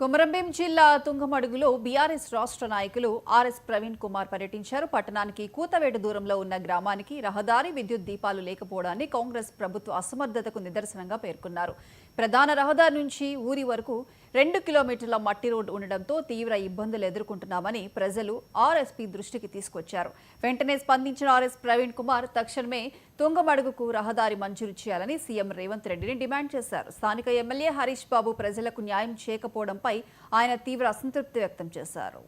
కొమరంభీం జిల్లా తుంగమడుగులో బీఆర్ఎస్ రాష్ట్ర నాయకులు ఆర్ఎస్ ప్రవీణ్ కుమార్ పర్యటించారు. పట్టణానికి కూతవేటు దూరంలో ఉన్న గ్రామానికి రహదారి, విద్యుత్ దీపాలు లేకపోవడాన్ని కాంగ్రెస్ ప్రభుత్వ అసమర్థతకు నిదర్శనంగా పేర్కొన్నారు. ప్రధాన రహదారి నుంచి ఊరి వరకు 2 కిలోమీటర్ల మట్టి రోడ్డు ఉండడంతో తీవ్ర ఇబ్బందులు ఎదుర్కొంటున్నామని ప్రజలు ఆర్ఎస్పీ దృష్టికి తీసుకొచ్చారు. వెంటనే స్పందించిన ఆర్ఎస్ ప్రవీణ్ కుమార్ తక్షణమే తుంగమడుగుకు రహదారి మంజూరు చేయాలని సీఎం రేవంత్ రెడ్డిని డిమాండ్ చేశారు. స్థానిక ఎమ్మెల్యే హరీష్ బాబు ప్రజలకు న్యాయం చేయకపోవడంపై ఆయన తీవ్ర అసంతృప్తి వ్యక్తం చేశారు.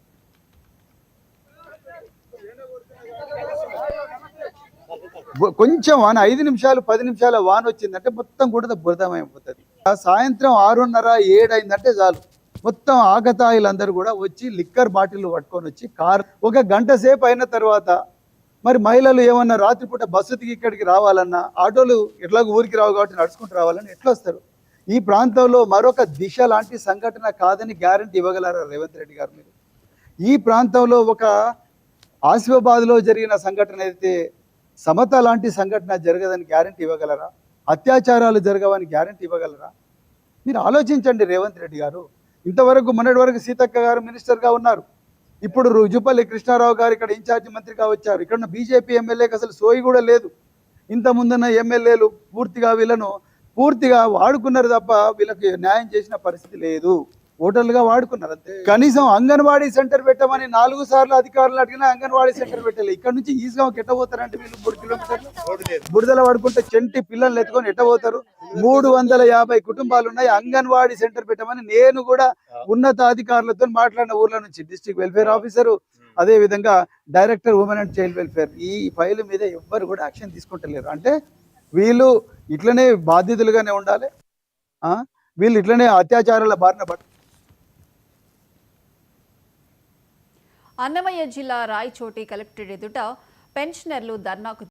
కొంచెం వాన 5 నిమిషాలు 10 నిమిషాల వాన వచ్చిందంటే మొత్తం కూడా బురదమైపోతుంది. సాయంత్రం 6:30 7 అయిందంటే చాలు మొత్తం ఆకతాయిలందరూ కూడా వచ్చి లిక్కర్ బాటిల్ పట్టుకొని వచ్చి కార్ ఒక గంట సేపు అయిన తర్వాత మరి మహిళలు ఏమన్నా రాత్రిపూట బస్సుకి ఇక్కడికి రావాలన్నా ఆటోలు ఎట్లాగో ఊరికి రావు కాబట్టి నడుచుకుంటూ రావాలని ఎట్లా వస్తారు? ఈ ప్రాంతంలో మరొక దిశ లాంటి సంఘటన కాదని గ్యారంటీ ఇవ్వగలరా రేవంత్ రెడ్డి గారు? మీరు ఈ ప్రాంతంలో ఒక ఆసిఫాబాద్లో జరిగిన సంఘటన అయితే సమత లాంటి సంఘటన జరగదని గ్యారంటీ ఇవ్వగలరా? అత్యాచారాలు జరగవని గ్యారంటీ ఇవ్వగలరా? మీరు ఆలోచించండి రేవంత్ రెడ్డి గారు. ఇంతవరకు మొన్నటి వరకు సీతక్క గారు మినిస్టర్గా ఉన్నారు. ఇప్పుడు జుపల్లి కృష్ణారావు గారు ఇక్కడ ఇన్ఛార్జి మంత్రిగా వచ్చారు. ఇక్కడ ఉన్న బీజేపీ ఎమ్మెల్యేకి అసలు సోయి కూడా లేదు. ఇంత ముందున్న ఎమ్మెల్యేలు పూర్తిగా వీళ్ళను పూర్తిగా వాడుకున్నారు తప్ప వీళ్ళకి న్యాయం చేసిన పరిస్థితి లేదు. ఓటర్లుగా వాడుకున్నారు అంతే. కనీసం అంగన్వాడీ సెంటర్ పెట్టమని 4 సార్లు అధికారులు అడిగినా అంగన్వాడీ సెంటర్ పెట్టలేదు. ఇక్కడ నుంచి ఈజీగా ఎట్టబోతారంటే వీళ్ళు 3 కిలోమీటర్లు బురదల వాడుకుంటే చెంటి పిల్లల్ని ఎత్తుకొని ఎట్టబోతారు? 350 కుటుంబాలు ఉన్నాయి. అంగన్వాడీ సెంటర్ పెట్టమని నేను కూడా ఉన్నత అధికారులతో మాట్లాడిన ఊర్ల నుంచి డిస్ట్రిక్ట్ వెల్ఫేర్ ఆఫీసరు, అదే విధంగా director women and child welfare, ఈ ఫైల్ మీద ఎవ్వరు కూడా యాక్షన్ తీసుకుంటలేరు. అంటే వీళ్ళు ఇట్లనే బాధ్యతలుగానే ఉండాలి, వీళ్ళు ఇట్లనే అత్యాచారాల బారిన పడ. అన్నమయ్య జిల్లా రాయచోటి కలెక్టరేట్ ఎదుట పెన్షనర్లు ధర్నాకు